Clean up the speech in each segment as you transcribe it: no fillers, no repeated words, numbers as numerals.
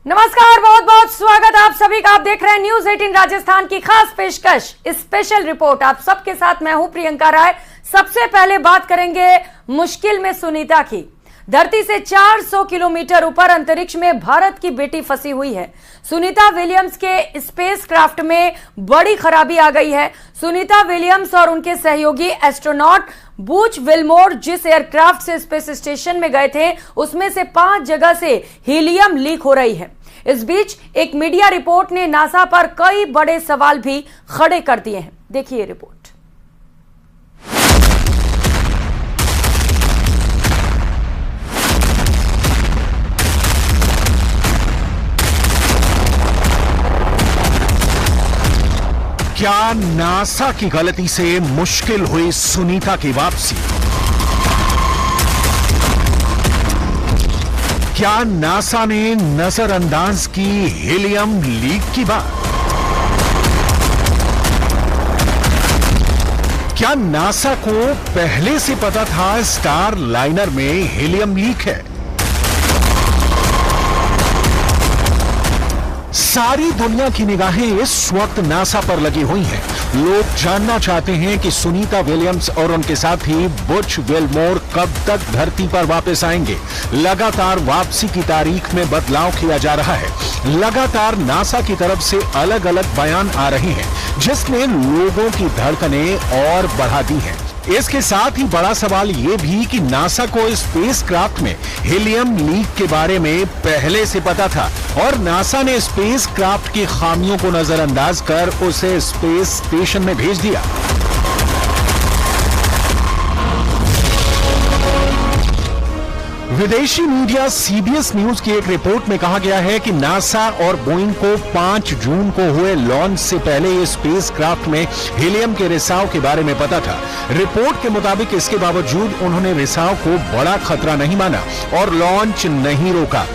नमस्कार, बहुत बहुत स्वागत आप सभी का। आप देख रहे हैं न्यूज 18 राजस्थान की खास पेशकश स्पेशल रिपोर्ट। आप सबके साथ मैं हूं प्रियंका राय। सबसे पहले बात करेंगे मुश्किल में सुनीता की। धरती से 400 किलोमीटर ऊपर अंतरिक्ष में भारत की बेटी फंसी हुई है। सुनीता विलियम्स के स्पेसक्राफ्ट में बड़ी खराबी आ गई है। सुनीता विलियम्स और उनके सहयोगी एस्ट्रोनॉट बूच विल्मोर जिस एयरक्राफ्ट से स्पेस स्टेशन में गए थे, उसमें से 5 जगह से हीलियम लीक हो रही है। इस बीच एक मीडिया रिपोर्ट ने नासा पर कई बड़े सवाल भी खड़े कर दिए हैं। देखिए रिपोर्ट। क्या नासा की गलती से मुश्किल हुई सुनीता की वापसी? क्या नासा ने नजरअंदाज की हीलियम लीक की बात? क्या नासा को पहले से पता था स्टार लाइनर में हीलियम लीक है? सारी दुनिया की निगाहें इस वक्त नासा पर लगी हुई हैं। लोग जानना चाहते हैं कि सुनीता विलियम्स और उनके साथी बुच विल्मोर कब तक धरती पर वापस आएंगे। लगातार वापसी की तारीख में बदलाव किया जा रहा है। लगातार नासा की तरफ से अलग अलग बयान आ रहे हैं, जिसने लोगों की धड़कनें और बढ़ा दी हैं। इसके साथ ही बड़ा सवाल यह भी कि नासा को स्पेसक्राफ्ट में हीलियम लीक के बारे में पहले से पता था और नासा ने स्पेसक्राफ्ट की खामियों को नजरअंदाज कर उसे स्पेस स्टेशन में भेज दिया। विदेशी मीडिया सीबीएस न्यूज की एक रिपोर्ट में कहा गया है कि नासा और बोइंग को 5 जून को हुए लॉन्च से पहले ये स्पेसक्राफ्ट में हीलियम के रिसाव के बारे में पता था। रिपोर्ट के मुताबिक इसके बावजूद उन्होंने रिसाव को बड़ा खतरा नहीं माना और लॉन्च नहीं रोका।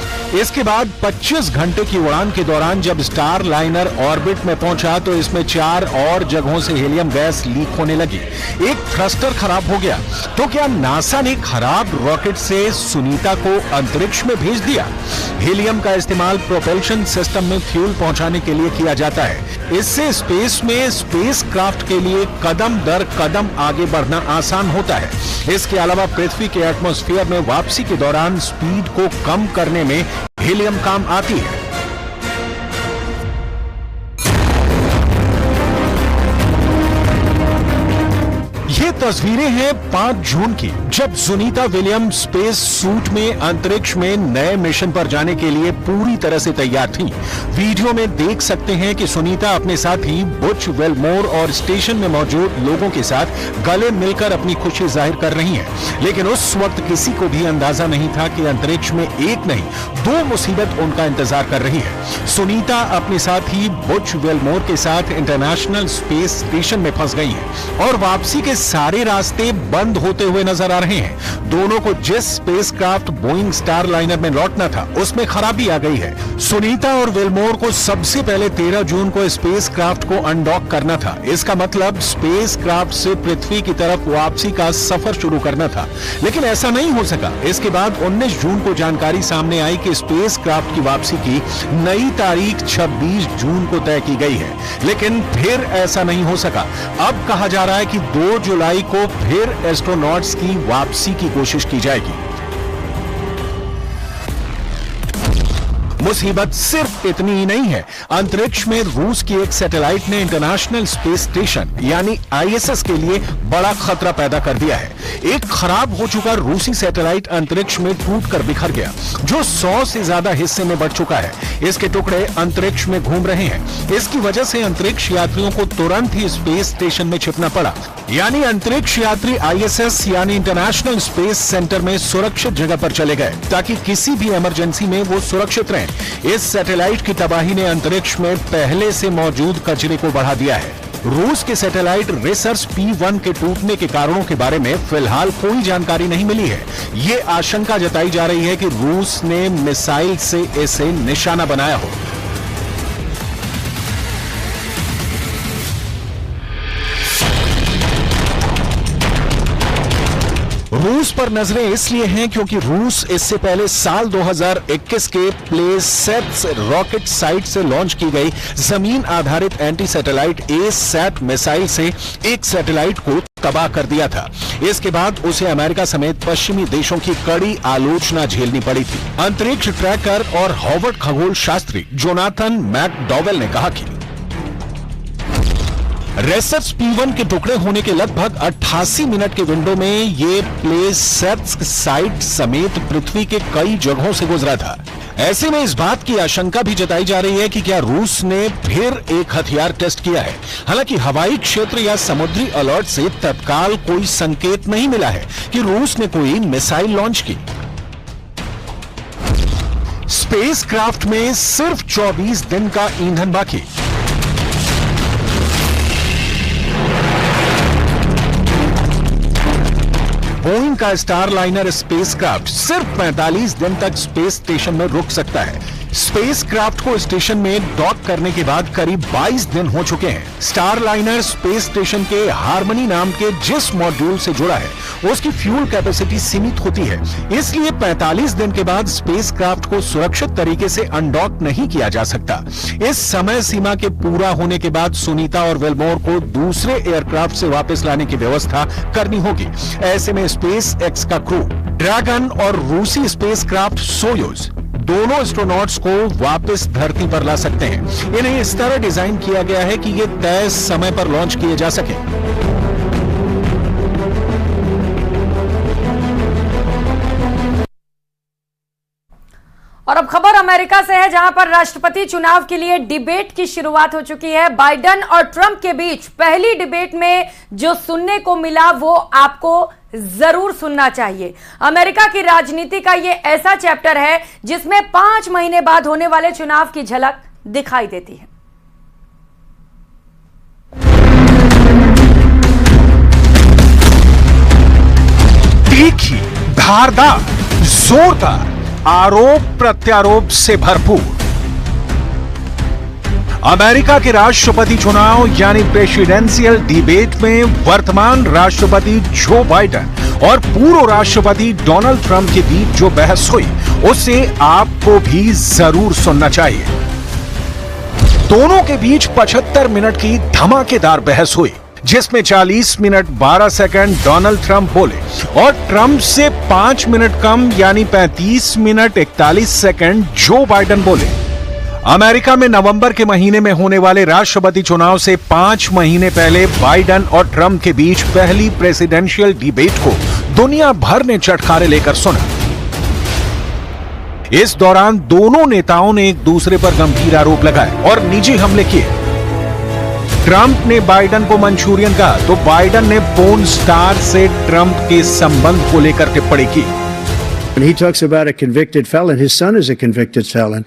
इसके बाद 25 घंटे की उड़ान के दौरान जब स्टार लाइनर ऑर्बिट में पहुंचा तो इसमें 4 और जगहों से हीलियम गैस लीक होने लगी। एक थ्रस्टर खराब हो गया। तो क्या नासा ने खराब रॉकेट से सुनीता को अंतरिक्ष में भेज दिया? हीलियम का इस्तेमाल प्रोपल्शन सिस्टम में फ्यूल पहुंचाने के लिए किया जाता है। इससे स्पेस में स्पेसक्राफ्ट के लिए कदम दर कदम आगे बढ़ना आसान होता है। इसके अलावा पृथ्वी के एटमॉस्फेयर में वापसी के दौरान स्पीड को कम करने में हीलियम काम आती है। ये तस्वीरें हैं 5 जून की, जब सुनीता विलियम्स स्पेस सूट में अंतरिक्ष में नए मिशन पर जाने के लिए पूरी तरह से तैयार थीं। वीडियो में देख सकते हैं कि सुनीता अपने साथी बुच विल्मोर और स्टेशन में मौजूद लोगों के साथ गले मिलकर अपनी खुशी जाहिर कर रही हैं। लेकिन उस वक्त किसी को भी अंदाजा नहीं था कि अंतरिक्ष में एक नहीं 2 मुसीबत उनका इंतजार कर रही है। सुनीता अपने साथी बुच विल्मोर के साथ इंटरनेशनल स्पेस स्टेशन में फंस गई है और वापसी के सारे रास्ते बंद होते हुए नजर आ रहे हैं। दोनों को जिस स्पेसक्राफ्ट बोइंग स्टार लाइनर में लौटना था, उसमें खराबी आ गई है। सुनीता और विल्मोर को सबसे पहले 13 जून को स्पेसक्राफ्ट को अनडॉक करना था। इसका मतलब स्पेसक्राफ्ट से पृथ्वी की तरफ वापसी का सफर शुरू करना था, लेकिन ऐसा नहीं हो सका। इसके बाद 19 जून को जानकारी सामने आई कि स्पेसक्राफ्ट की वापसी की नई तारीख 26 जून को तय की गई है, लेकिन फिर ऐसा नहीं हो सका। अब कहा जा रहा है कि 2 जुलाई को फिर एस्ट्रोनॉट्स की वापसी की कोशिश की जाएगी। मुसीबत सिर्फ इतनी ही नहीं है। अंतरिक्ष में रूस की एक सैटेलाइट ने इंटरनेशनल स्पेस स्टेशन यानी आईएसएस के लिए बड़ा खतरा पैदा कर दिया है। एक खराब हो चुका रूसी सैटेलाइट अंतरिक्ष में टूटकर बिखर गया, जो 100 से ज्यादा हिस्से में बढ़ चुका है। इसके टुकड़े अंतरिक्ष में घूम रहे हैं। इसकी वजह से अंतरिक्ष यात्रियों को तुरंत ही स्पेस स्टेशन में छिपना पड़ा, यानी अंतरिक्ष यात्री आईएसएस यानी इंटरनेशनल स्पेस सेंटर में सुरक्षित जगह पर चले गए, ताकि किसी भी इमरजेंसी में वो सुरक्षित रहें। इस सैटेलाइट की तबाही ने अंतरिक्ष में पहले से मौजूद कचरे को बढ़ा दिया है। रूस के सैटेलाइट रिसर्च P1 के टूटने के कारणों के बारे में फिलहाल कोई जानकारी नहीं मिली है। ये आशंका जताई जा रही है कि रूस ने मिसाइल से इसे निशाना बनाया हो। रूस पर नजरें इसलिए हैं क्योंकि रूस इससे पहले साल 2021 के प्लेसेट्स रॉकेट साइट से लॉन्च की गई जमीन आधारित एंटी सैटेलाइट ए-सैट मिसाइल से एक सैटेलाइट को तबाह कर दिया था। इसके बाद उसे अमेरिका समेत पश्चिमी देशों की कड़ी आलोचना झेलनी पड़ी थी। अंतरिक्ष ट्रैकर और हार्वर्ड खगोल शास्त्री जोनाथन मैकडॉवेल ने कहा कि रेसर्स P1 के टुकड़े होने के लगभग 88 मिनट के विंडो में ये प्लेसेट्स साइट समेत पृथ्वी के कई जगहों से गुजरा था। ऐसे में इस बात की आशंका भी जताई जा रही है कि क्या रूस ने फिर एक हथियार टेस्ट किया है। हालांकि हवाई क्षेत्र या समुद्री अलर्ट से तत्काल कोई संकेत नहीं मिला है कि रूस ने कोई मिसाइल लॉन्च की। स्पेसक्राफ्ट में सिर्फ 24 दिन का ईंधन बाकी। बोइंग का स्टारलाइनर स्पेसक्राफ्ट सिर्फ 45 दिन तक स्पेस स्टेशन में रुक सकता है। स्पेसक्राफ्ट को स्टेशन में डॉक करने के बाद करीब 22 दिन हो चुके हैं। स्टारलाइनर स्पेस स्टेशन के हार्मनी नाम के जिस मॉड्यूल से जुड़ा है उसकी फ्यूल कैपेसिटी सीमित होती है, इसलिए 45 दिन के बाद स्पेसक्राफ्ट को सुरक्षित तरीके से अनडॉक नहीं किया जा सकता। इस समय सीमा के पूरा होने के बाद सुनीता और विल्मोर को दूसरे एयरक्राफ्ट से वापस लाने की व्यवस्था करनी होगी। ऐसे में स्पेस एक्स का क्रू ड्रैगन और रूसी स्पेसक्राफ्ट सोयूज दोनों एस्ट्रोनॉट्स को वापस धरती पर ला सकते हैं। इन्हें इस तरह डिजाइन किया गया है कि ये तय समय पर लॉन्च किए जा सके। और अब खबर अमेरिका से है, जहां पर राष्ट्रपति चुनाव के लिए डिबेट की शुरुआत हो चुकी है। बाइडेन और ट्रंप के बीच पहली डिबेट में जो सुनने को मिला वो आपको जरूर सुनना चाहिए। अमेरिका की राजनीति का ये ऐसा चैप्टर है जिसमें 5 महीने बाद होने वाले चुनाव की झलक दिखाई देती है। तीखी, धारदार, जोरदार, आरोप प्रत्यारोप से भरपूर अमेरिका के राष्ट्रपति चुनाव यानी प्रेसिडेंशियल डिबेट में वर्तमान राष्ट्रपति जो बाइडेन और पूर्व राष्ट्रपति डोनाल्ड ट्रंप के बीच जो बहस हुई उसे आपको भी जरूर सुनना चाहिए। दोनों के बीच 75 मिनट की धमाकेदार बहस हुई, जिसमें 40 मिनट 12 सेकंड डोनाल्ड ट्रंप बोले और ट्रंप से 5 मिनट कम यानी 35 मिनट 41 सेकंड जो बाइडेन बोले। अमेरिका में नवंबर के महीने में होने वाले राष्ट्रपति चुनाव से 5 महीने पहले बाइडेन और ट्रंप के बीच पहली प्रेसिडेंशियल डिबेट को दुनिया भर ने चटखारे लेकर सुना। इस दौरान दोनों नेताओं ने एक दूसरे पर गंभीर आरोप लगाए और निजी हमले किए। ट्रंप ने बाइडेन को मंचूरियन कहा तो बाइडेन ने पोर्न स्टार से ट्रंप के संबंध को लेकर टिप्पणी की। When he talks about a convicted felon, his son is a convicted felon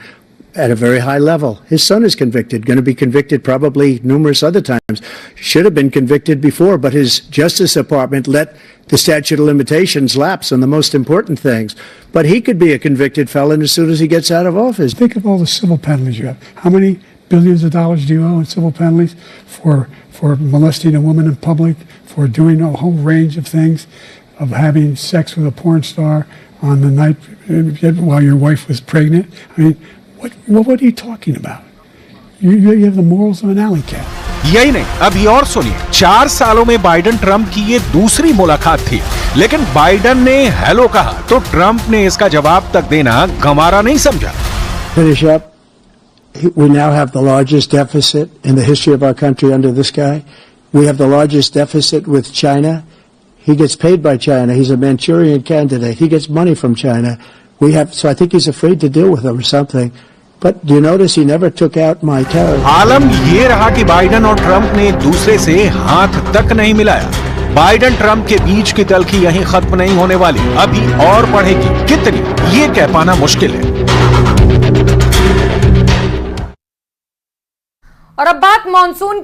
at a very high level. His son is convicted, going to be convicted probably numerous other times. Should have been convicted before, but his Justice Department let the statute of limitations lapse on the most important things. But he could be a convicted felon as soon as he gets out of office. Think of all the civil penalties you have. How many billions of dollars do you owe in civil penalties for molesting a woman in public, for doing a whole range of things, of having sex with a porn star on the night while your wife was pregnant? I mean, what are you talking about? You have the morals of an alley cat. यही नहीं, अभी और सुनिए। 4 सालों में Biden Trump की ये दूसरी मुलाकात थी, लेकिन बाइडेन ने हेलो कहा तो ट्रंप ने इसका जवाब तक देना गंवारा नहीं समझा। Finish up. We now have the largest deficit in the history of our country under this guy. We have the largest deficit with China. He gets paid by China. He's a Manchurian candidate. He gets money from China. So I think he's afraid to deal with them or something. But do you notice he never took out my terror? आलम ये रहा कि Biden और Trump ने एक दूसरे से हाथ तक नहीं मिलाया। बाइडेन ट्रंप के बीच की तल्खी यहीं खत्म नहीं होने वाली, अभी और बढ़ेगी। कितनी, ये कह पाना मुश्किल है। और अब बात मानसून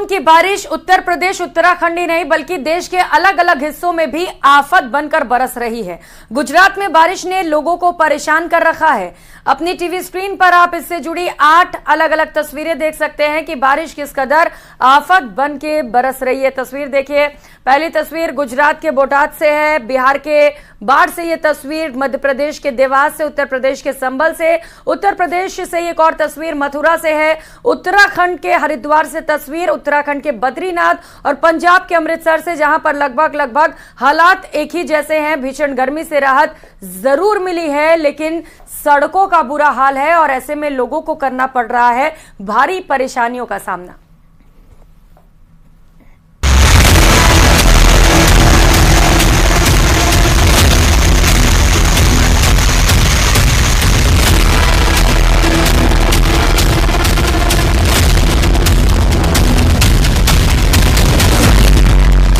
की बारिश उत्तर प्रदेश उत्तराखंड ही नहीं बल्कि देश के अलग अलग हिस्सों में भी आफत बनकर बरस रही है। गुजरात में बारिश ने लोगों को परेशान कर रखा है। अपनी टीवी स्क्रीन पर आप इससे जुड़ी 8 अलग अलग तस्वीरें देख सकते हैं कि बारिश किस कदर आफत बन के बरस रही है। तस्वीर देखिए, पहली तस्वीर गुजरात के बोटाद से है, बिहार के बाढ़ से ये तस्वीर, मध्य प्रदेश के देवास से, उत्तर प्रदेश के संभल से, उत्तर प्रदेश से एक और तस्वीर मथुरा से है, उत्तराखंड के हरिद्वार से तस्वीर, उत्तराखंड के बद्रीनाथ और पंजाब के अमृतसर से, जहां पर लगभग हालात एक ही जैसे हैं। भीषण गर्मी से राहत जरूर मिली है लेकिन सड़कों का बुरा हाल है और ऐसे में लोगों को करना पड़ रहा है भारी परेशानियों का सामना।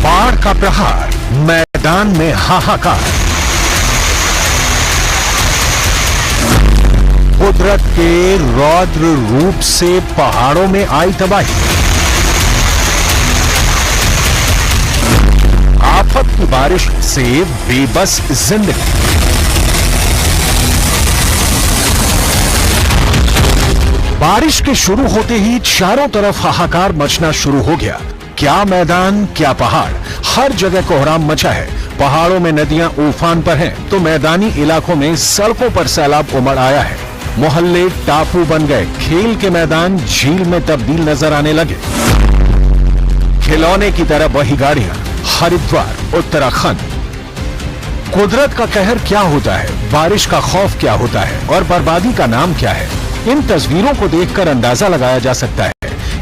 बाढ़ का प्रहार, मैदान में हाहाकार। कुदरत के रौद्र रूप से पहाड़ों में आई तबाही। आफत की बारिश से बेबस जिंदगी। बारिश के शुरू होते ही चारों तरफ हाहाकार मचना शुरू हो गया। क्या मैदान, क्या पहाड़, हर जगह कोहराम मचा है। पहाड़ों में नदियां उफान पर हैं, तो मैदानी इलाकों में सड़कों पर सैलाब उमड़ आया है। मोहल्ले टापू बन गए, खेल के मैदान झील में तब्दील नजर आने लगे। खिलौने की तरह बही गाड़ियां, हरिद्वार, उत्तराखंड। कुदरत का कहर क्या होता है, बारिश का खौफ क्या होता है और बर्बादी का नाम क्या है, इन तस्वीरों को देखकर अंदाजा लगाया जा सकता है।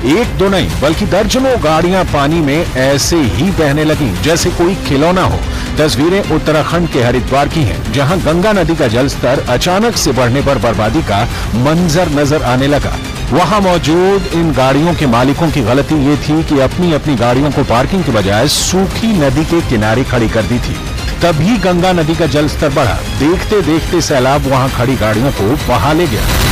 एक दो नहीं बल्कि दर्जनों गाड़ियां पानी में ऐसे ही बहने लगी जैसे कोई खिलौना हो। तस्वीरें उत्तराखंड के हरिद्वार की हैं, जहां गंगा नदी का जलस्तर अचानक से बढ़ने पर बर्बादी का मंजर नजर आने लगा। वहां मौजूद इन गाड़ियों के मालिकों की गलती ये थी कि अपनी अपनी गाड़ियों को पार्किंग के बजाय सूखी नदी के किनारे खड़ी कर दी थी। तभी गंगा नदी का जलस्तर बढ़ा। देखते देखते सैलाब वहां खड़ी गाड़ियों को बहा ले गया।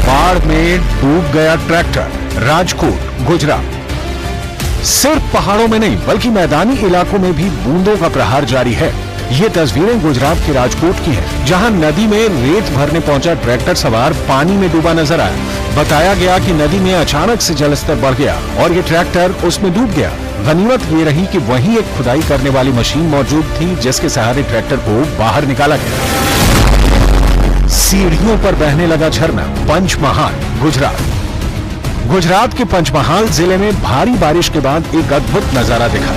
बाढ़ में डूब गया ट्रैक्टर, राजकोट, गुजरात। सिर्फ पहाड़ों में नहीं बल्कि मैदानी इलाकों में भी बूंदों का प्रहार जारी है। ये तस्वीरें गुजरात के राजकोट की हैं, जहां नदी में रेत भरने पहुंचा ट्रैक्टर सवार पानी में डूबा नजर आया। बताया गया कि नदी में अचानक से जलस्तर बढ़ गया और ये ट्रैक्टर उसमें डूब गया। गनीमत ये रही कि वहीं एक खुदाई करने वाली मशीन मौजूद थी, जिसके सहारे ट्रैक्टर को बाहर निकाला गया। सीढ़ियों पर बहने लगा झरना, पंचमहाल, गुजरात। गुजरात के पंचमहाल जिले में भारी बारिश के बाद एक अद्भुत नजारा दिखा।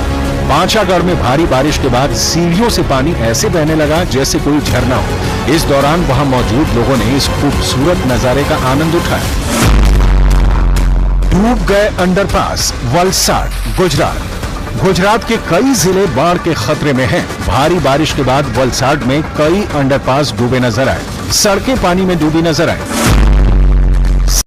बांचागढ़ में भारी बारिश के बाद सीढ़ियों से पानी ऐसे बहने लगा जैसे कोई झरना हो। इस दौरान वहां मौजूद लोगों ने इस खूबसूरत नजारे का आनंद उठाया। डूब गए अंडरपास, वलसाड, गुजरात। गुजरात के कई जिले बाढ़ के खतरे में हैं। भारी बारिश के बाद वलसाड में कई अंडरपास डूबे नजर आए, सड़कें पानी में डूबी नजर आई।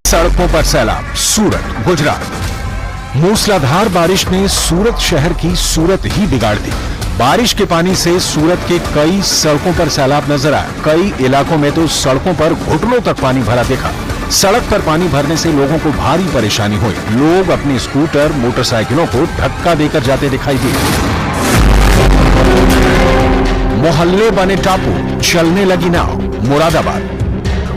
सड़कों पर सैलाब, सूरत, गुजरात। मूसलाधार बारिश ने सूरत शहर की सूरत ही बिगाड़ दी। बारिश के पानी से सूरत के कई सड़कों पर सैलाब नजर आया। कई इलाकों में तो सड़कों पर घुटनों तक पानी भरा दिखा। सड़क पर पानी भरने से लोगों को भारी परेशानी हुई। लोग अपने स्कूटर, मोटरसाइकिलों को धक्का देकर जाते दिखाई दिए। मोहल्ले बने टापू, चलने लगी नाव, मुरादाबाद।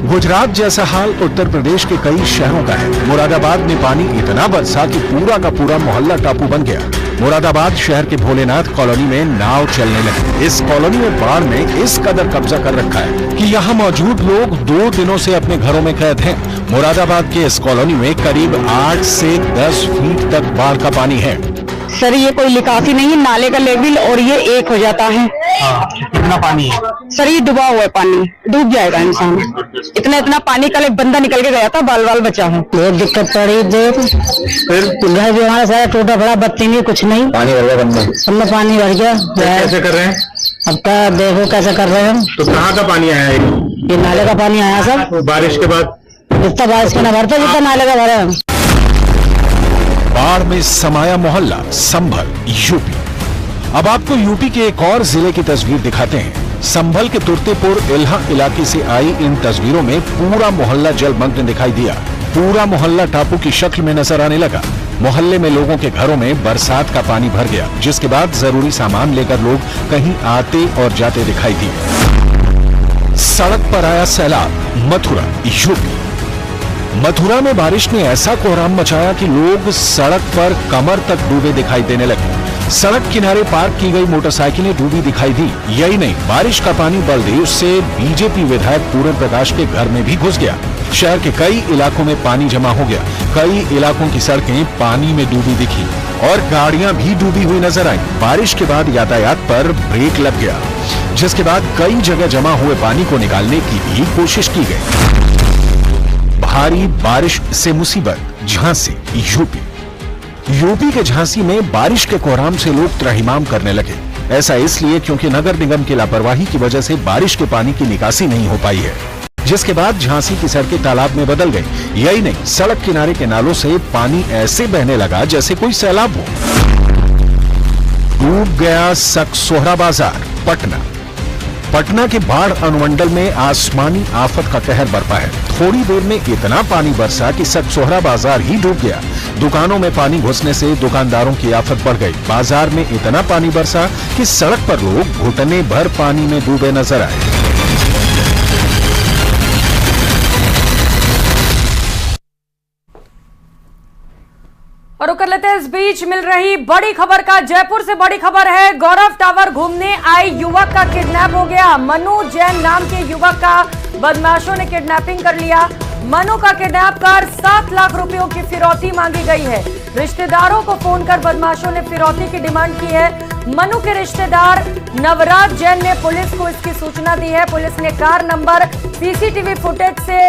गुजरात जैसा हाल उत्तर प्रदेश के कई शहरों का है। मुरादाबाद में पानी इतना बरसा कि पूरा का पूरा मोहल्ला टापू बन गया। मुरादाबाद शहर के भोलेनाथ कॉलोनी में नाव चलने लगी। इस कॉलोनी में बाढ़ ने इस कदर कब्जा कर रखा है कि यहाँ मौजूद लोग 2 दिनों से अपने घरों में कैद हैं। मुरादाबाद के इस कॉलोनी में करीब 8 से 10 फीट तक बाढ़ का पानी है। सर ये कोई निकासी नहीं है, नाले का लेवल और ये एक हो जाता है। कितना पानी है? सर ये डूबा हुआ है, पानी डूब जाएगा इंसान। इतना पानी, कल एक बंदा निकल के गया था, बाल बाल बचा है। बहुत दिक्कत पड़ी, देख फिर घर भी हमारा सारा टूटा पड़ा, बत्ती नहीं, कुछ नहीं, पानी भर गया, बंदा सब में पानी भर गया। कैसे कर रहे हैं अब? क्या देखो कैसे कर रहे हैं। तो कहाँ का पानी आया है? ये नाले का पानी आया सर। बारिश के बाद जितना बारिश का न भरता जितना नाले का भरा। बाढ़ में समाया मोहल्ला, संभल, यूपी। अब आपको यूपी के एक और जिले की तस्वीर दिखाते हैं। संभल के तुर्तेपुर इल्हा इलाके से आई इन तस्वीरों में पूरा मोहल्ला जलमग्न दिखाई दिया। पूरा मोहल्ला टापू की शक्ल में नजर आने लगा। मोहल्ले में लोगों के घरों में बरसात का पानी भर गया, जिसके बाद जरूरी सामान लेकर लोग कहीं आते और जाते दिखाई दिए। सड़क पर आया सैलाब। मथुरा, यूपी। मथुरा में बारिश ने ऐसा कोहराम मचाया कि लोग सड़क पर कमर तक डूबे दिखाई देने लगे। सड़क किनारे पार्क की गई मोटरसाइकिलें डूबी दिखाई दी। यही नहीं, बारिश का पानी बलदेव से बीजेपी विधायक पूरन प्रकाश के घर में भी घुस गया। शहर के कई इलाकों में पानी जमा हो गया। कई इलाकों की सड़कें पानी में डूबी दिखी और गाड़ियां भी डूबी हुई नजर आई। बारिश के बाद यातायात पर ब्रेक लग गया, जिसके बाद कई जगह जमा हुए पानी को निकालने की भी कोशिश की गई। भारी बारिश से मुसीबत। झांसी, यूपी। यूपी के झांसी में बारिश के कोहराम से लोग त्रहिमाम करने लगे। ऐसा इसलिए क्योंकि नगर निगम की लापरवाही की वजह से बारिश के पानी की निकासी नहीं हो पाई है, जिसके बाद झांसी की सड़कें तालाब में बदल गई। यही नहीं, सड़क किनारे के नालों से पानी ऐसे बहने लगा जैसे कोई सैलाब हो। डूब गया सकसोहरा बाजार, पटना। पटना के बाढ़ अनुमंडल में आसमानी आफत का कहर बरपा है। थोड़ी देर में इतना पानी बरसा कि सकसोहरा बाजार ही डूब गया। दुकानों में पानी घुसने से दुकानदारों की आफत बढ़ गई। बाजार में इतना पानी बरसा कि सड़क पर लोग घुटने भर पानी में डूबे नजर आए। और कर लेते हैं इस बीच मिल रही बड़ी खबर का। जयपुर से बड़ी खबर है, गौरव टावर घूमने आए युवक का किडनैप हो गया। मनु जैन नाम के युवक का बदमाशों ने किडनैपिंग कर लिया। मनु का किडनैप कर 7 लाख रुपयों की फिरौती मांगी गई है। रिश्तेदारों को फोन कर बदमाशों ने फिरौती की डिमांड की है। मनु के रिश्तेदार नवराज जैन ने पुलिस को इसकी सूचना दी है। पुलिस ने कार नंबर सीसीटीवी फुटेज से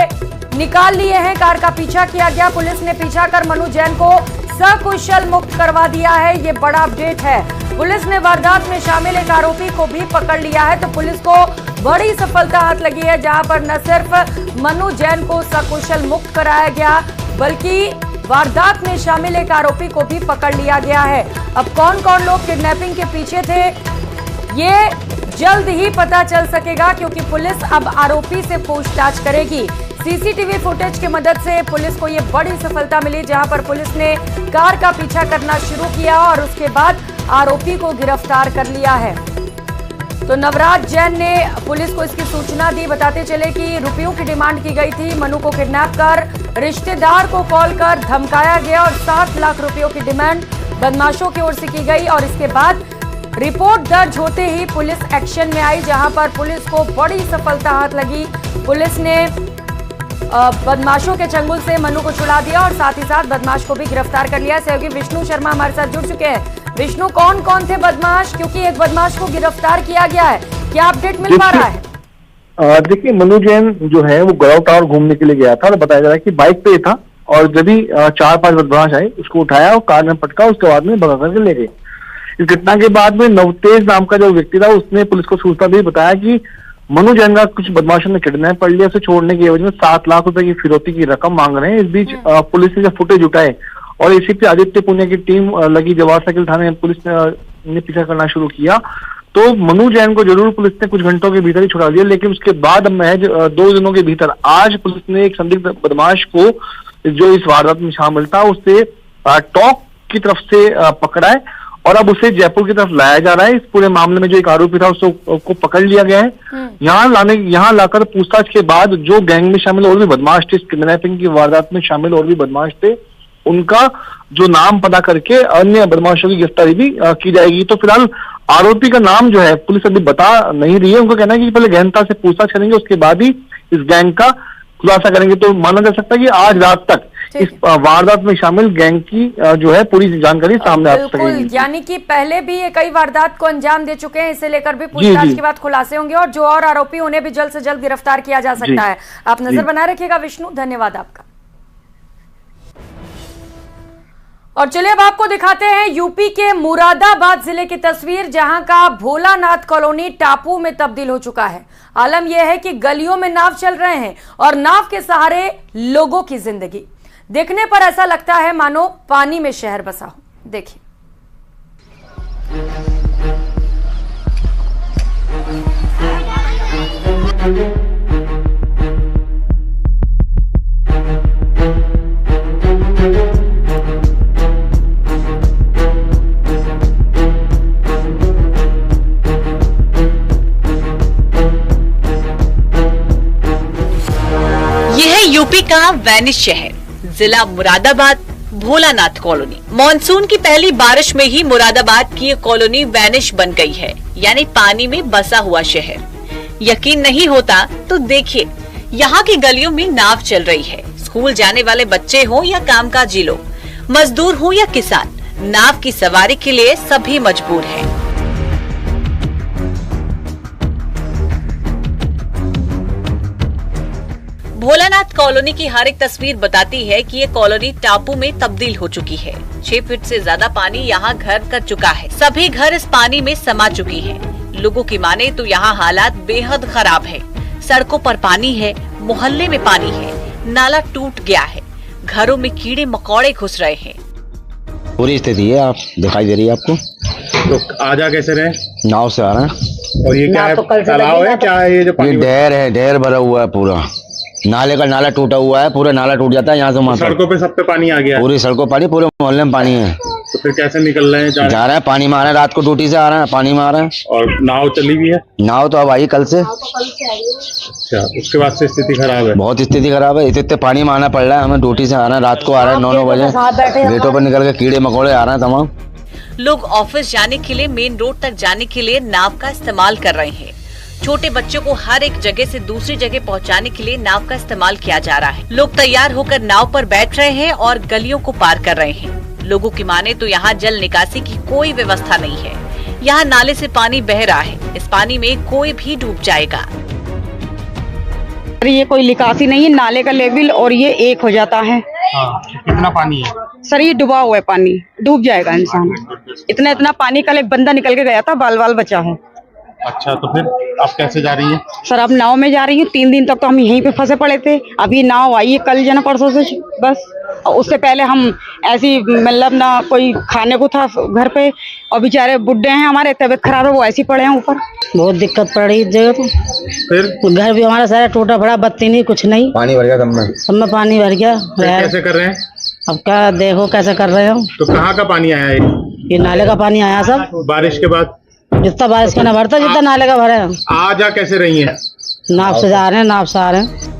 निकाल लिए हैं। कार का पीछा किया गया। पुलिस ने पीछा कर मनु जैन को सकुशल मुक्त करवा दिया है। ये बड़ा अपडेट है। पुलिस ने वारदात में शामिल एक आरोपी को भी पकड़ लिया है। तो पुलिस को बड़ी सफलता हाथ लगी है, जहां पर न सिर्फ मनु जैन को सकुशल मुक्त कराया गया, बल्कि वारदात में शामिल एक आरोपी को भी पकड़ लिया गया है। अब कौन कौन लोग किडनैपिंग के पीछे थे, ये जल्द ही पता चल सकेगा, क्योंकि पुलिस अब आरोपी से पूछताछ करेगी। सीसीटीवी फुटेज की मदद से पुलिस को यह बड़ी सफलता मिली, जहां पर पुलिस ने कार का पीछा करना शुरू किया और उसके बाद आरोपी को गिरफ्तार कर लिया है। तो नवराज जैन ने पुलिस को इसकी सूचना दी। बताते चले कि रुपयों की डिमांड की गई थी। मनु को किडनैप कर रिश्तेदार को कॉल कर धमकाया गया और 7 लाख रुपयों की डिमांड बदमाशों की ओर से की गई। और इसके बाद रिपोर्ट दर्ज होते ही पुलिस एक्शन में आई, जहां पर पुलिस को बड़ी सफलता हाथ लगी। पुलिस ने बदमाशों के चंगुल से मनु को छुड़ा दिया और साथ ही साथ बदमाश को भी गिरफ्तार कर लिया। सहयोगी विष्णु शर्मा हमारे साथ जुड़ चुके हैं। विष्णु, कौन कौन थे बदमाश, क्योंकि एक बदमाश को गिरफ्तार किया गया है, क्या अपडेट मिल पा रहा है? देखिए, मनु जैन जो है वो गौरव टावर घूमने के लिए गया था और बताया जा रहा है कि बाइक पे था और जब भी 4-5 बदमाश आए उसको उठाया और कार में पटका, उसके बाद में भगा करके ले गए। इस घटना के बाद में नवतेज नाम का जो व्यक्ति था उसने पुलिस को सूचना दी, बताया कि मनु जैन का कुछ बदमाशों ने किडनैप कर लिया। उसे छोड़ने की एवज में 7 लाख रुपए की फिरौती की रकम मांग रहे हैं। इस बीच पुलिस ने जब फुटेज उठाए और एसीपी आदित्य पुनिया की टीम लगी जवाहर सर्किल थाने में, पुलिस ने पीछा करना शुरू किया। तो मनु जैन को जरूर पुलिस ने कुछ घंटों के भीतर ही छुड़ा दिया, लेकिन उसके बाद महज 2 दिनों के भीतर आज पुलिस ने एक संदिग्ध बदमाश को, जो इस वारदात में शामिल था, उससे टॉक की तरफ से पकड़ा है और अब उसे जयपुर की तरफ लाया जा रहा है। इस पूरे मामले में जो एक आरोपी था उसको पकड़ लिया गया है। यहाँ लाकर पूछताछ के बाद जो गैंग में शामिल और भी बदमाश थे, किडनैपिंग की वारदात में शामिल और भी बदमाश थे, उनका जो नाम पता करके अन्य बदमाशों की गिरफ्तारी भी की जाएगी। तो फिलहाल आरोपी का नाम जो है पुलिस अभी बता नहीं रही है। उनका कहना है कि पहले गहनता से पूछताछ करेंगे, उसके बाद ही इस गैंग का खुलासा करेंगे। तो माना जा सकता है कि आज रात तक इस वारदात में शामिल गैंग की जो है पूरी जानकारी सामने आ सकेगी। यानी कि पहले भी ये कई वारदात को अंजाम दे चुके हैं, इसे लेकर भी पूछताछ के बाद खुलासे होंगे और जो और आरोपी उन्हें भी जल्द से जल्द गिरफ्तार किया जा सकता है। आप नजर बनाए रखिएगा। विष्णु, धन्यवाद आपका। और चलिए अब आपको दिखाते हैं यूपी के मुरादाबाद जिले की तस्वीर, जहां का भोलानाथ कॉलोनी टापू में तब्दील हो चुका है। आलम यह है कि गलियों में नाव चल रहे हैं और नाव के सहारे लोगों की जिंदगी। देखने पर ऐसा लगता है मानो पानी में शहर बसा हो। देखिए, यूपी का वैनिश शहर, जिला मुरादाबाद, भोलानाथ कॉलोनी। मॉनसून की पहली बारिश में ही मुरादाबाद की ये कॉलोनी वैनिश बन गई है, यानी पानी में बसा हुआ शहर। यकीन नहीं होता तो देखिए, यहाँ की गलियों में नाव चल रही है। स्कूल जाने वाले बच्चे हो या कामकाजी लोग, मजदूर हो या किसान, नाव की सवारी के लिए सभी मजबूर हैं। भोलानाथ कॉलोनी की हर एक तस्वीर बताती है कि ये कॉलोनी टापू में तब्दील हो चुकी है। 6 फीट से ज्यादा पानी यहाँ घर कर चुका है। सभी घर इस पानी में समा चुकी हैं। लोगों की माने तो यहाँ हालात बेहद खराब है। सड़कों पर पानी है, मोहल्ले में पानी है, नाला टूट गया है, घरों में कीड़े मकोड़े घुस रहे हैं। पूरी स्थिति है, आप दिखाई दे रही है आपको। तो आजा कैसे रहे? नाव से आ रहे हैं। और ये क्या है, तालाब है क्या है? ये ढेर है, ढेर भरा हुआ है पूरा। नाले का नाला टूटा हुआ है, पूरा नाला टूट जाता है यहाँ से वहाँ। सड़कों पे सब पे पानी आ गया? पूरी सड़कों पानी, पूरे मोहल्ले में पानी है। तो फिर कैसे निकल रहे हैं? जा रहे हैं, पानी में आ रहे हैं, रात को ड्यूटी से आ रहे हैं, पानी में आ रहे हैं। और नाव चली भी है? नाव तो अब आई कल से। अच्छा, उसके बाद से स्थिति खराब है? बहुत स्थिति खराब है। इतने पानी में आना पड़ रहा है हमें। ड्यूटी से आ रहे हैं, रात को आ रहे हैं 9-9 बजे। गेटों पर निकल के कीड़े मकोड़े आ रहे हैं तमाम। लोग ऑफिस जाने के लिए, मेन रोड तक जाने के लिए नाव का इस्तेमाल कर रहे हैं। छोटे बच्चों को हर एक जगह से दूसरी जगह पहुंचाने के लिए नाव का इस्तेमाल किया जा रहा है। लोग तैयार होकर नाव पर बैठ रहे हैं और गलियों को पार कर रहे हैं। लोगों की माने तो यहाँ जल निकासी की कोई व्यवस्था नहीं है। यहाँ नाले से पानी बह रहा है, इस पानी में कोई भी डूब जाएगा। ये कोई निकासी नहीं है, नाले का लेवल और ये एक हो जाता है। कितना पानी है सर? ये डूबा हुआ है पानी, डूब जाएगा इंसान। इतना पानी, कल एक बंदा निकल के गया था, बाल बाल बचा है। अच्छा, तो फिर आप कैसे जा रही हैं? सर अब नाव में जा रही हूँ। 3 दिन तक तो हम यहीं पे फंसे पड़े थे। अभी नाव आई है कल जना परसों से बस। और उससे पहले हम ऐसी मतलब ना कोई खाने को था घर पे, और बेचारे बुड्ढे हैं हमारे, तबीयत खराब है, वो ऐसे पड़े हैं ऊपर। बहुत दिक्कत पड़ रही जगह तो। फिर घर भी हमारा सारा टूटा पड़ा, बत्ती नहीं, कुछ नहीं, पानी भर गया सब में पानी भर गया। कैसे कर रहे हैं? अब क्या देखो कैसे कर रहे हो। तो कहाँ का पानी आया है? ये नाले का पानी आया सब। बारिश के बाद जितना बारिश का न भरता, जितना नाले का भरा है। आ जा कैसे रही हैं? नाव से जा रहे हैं, नाव से आ रहे हैं।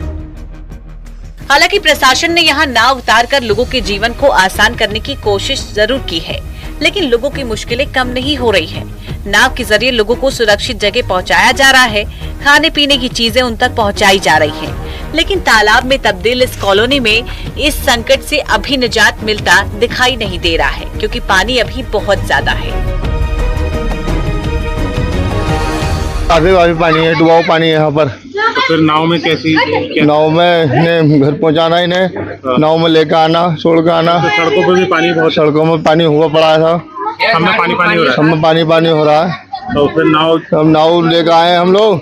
हालांकि प्रशासन ने यहाँ नाव उतारकर लोगों के जीवन को आसान करने की कोशिश जरूर की है, लेकिन लोगों की मुश्किलें कम नहीं हो रही है। नाव के जरिए लोगों को सुरक्षित जगह पहुँचाया जा रहा है, खाने पीने की चीजें उन तक पहुँचाई जा रही है। लेकिन तालाब में तब्दील इस कॉलोनी में इस संकट से अभी निजात मिलता दिखाई नहीं दे रहा है, क्योंकि पानी अभी बहुत ज्यादा है। काफी पानी है, डुबाऊ पानी है यहाँ पर। तो फिर नाव में कैसी? नाव में इन्हें घर पहुँचाना, इन्हें नाव में लेकर आना, छोड़ कर आना। तो सड़कों पे भी पानी बहुत? सड़कों में पानी हुआ पड़ा था, सब में पानी पानी हो रहा है। सब में पानी पानी हो रहा है। तो फिर नाव लेकर आए हम लोग।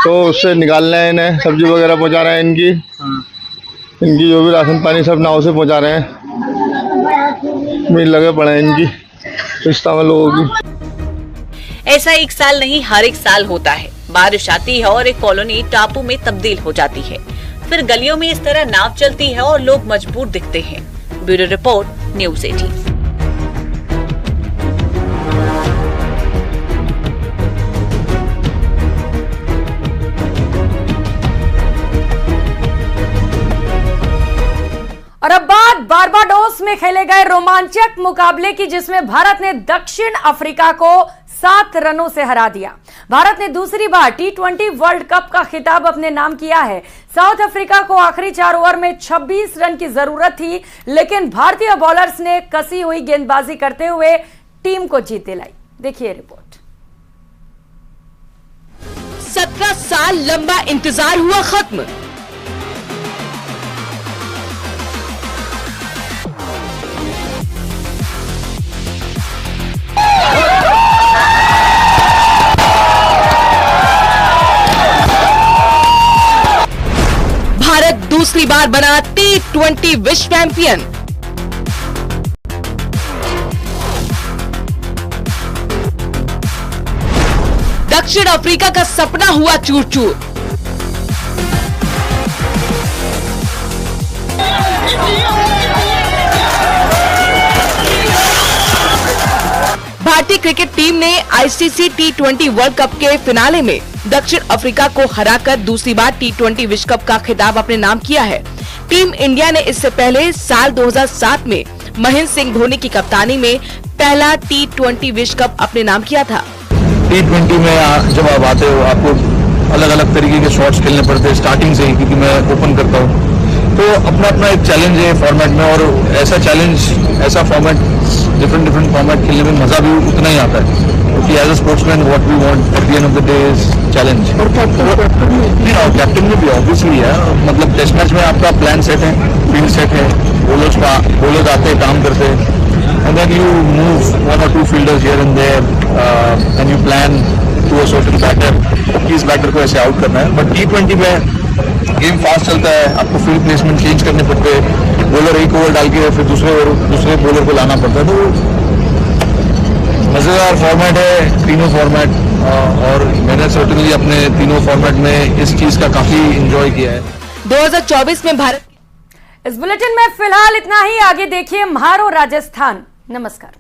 तो उससे निकाल रहे हैं इन्हें, सब्जी वगैरह पहुँचा रहे हैं इनकी। इनकी जो भी राशन पानी सब नाव से पहुँचा रहे हैं। मिल लगे पड़े हैं इनकी रिश्ता में लोगों की। ऐसा एक साल नहीं, हर एक साल होता है। बारिश आती है और एक कॉलोनी टापू में तब्दील हो जाती है। फिर गलियों में इस तरह नाव चलती है और लोग मजबूर दिखते हैं। Bureau report, news 18। और अब बात बारबाडोस में खेले गए रोमांचक मुकाबले की, जिसमें भारत ने दक्षिण अफ्रीका को 7 रनों से हरा दिया। भारत ने दूसरी बार T20 वर्ल्ड कप का खिताब अपने नाम किया है। साउथ अफ्रीका को आखिरी 4 ओवर में 26 रन की जरूरत थी, लेकिन भारतीय बॉलर्स ने कसी हुई गेंदबाजी करते हुए टीम को जीत दिलाई। देखिए रिपोर्ट। 17 साल लंबा इंतजार हुआ खत्म। भारत दूसरी बार बना T20 विश्व चैंपियन। दक्षिण अफ्रीका का सपना हुआ चूर चूर। भारतीय क्रिकेट टीम ने ICC T20 वर्ल्ड कप के फिनाले में दक्षिण अफ्रीका को हराकर दूसरी बार T20 विश्व कप का खिताब अपने नाम किया है। टीम इंडिया ने इससे पहले साल 2007 में महेंद्र सिंह धोनी की कप्तानी में पहला T20 विश्व कप अपने नाम किया था। T20 में जब आप आते हो आपको अलग अलग तरीके के शॉट्स खेलने पड़ते हैं स्टार्टिंग से ही, क्योंकि मैं ओपन करता हूँ, तो अपना अपना एक चैलेंज है फॉर्मेट में, और ऐसा चैलेंज ऐसा फॉर्मेट डिफरेंट फॉर्मेट खेलने में मजा भी उतना ही आता है, क्योंकि as a sportsman what we want at the end of the day is challenge. और कैप्टन में भी ऑब्वियसली है, मतलब टेस्ट मैच में आपका प्लान सेट है, फील्ड सेट है, बोलर्स आते हैं, काम करते हैं, and then you move 1 or 2 fielders here and there and you plan to a certain batter, किस बैटर को ऐसे आउट करना है। बट T20 में गेम फास्ट चलता है, आपको फील्ड प्लेसमेंट चेंज करने पड़ते हैं, बॉलर एक ओवर डाल के फिर दूसरे बॉलर को लाना पड़ता है, तो मजेदार फॉर्मेट है तीनों फॉर्मेट, और मैंने सर्टेनली अपने तीनों फॉर्मेट में इस चीज का काफी एंजॉय किया है। 2024 में भारत। इस बुलेटिन में फिलहाल इतना ही। आगे देखिए म्हारो राजस्थान। नमस्कार।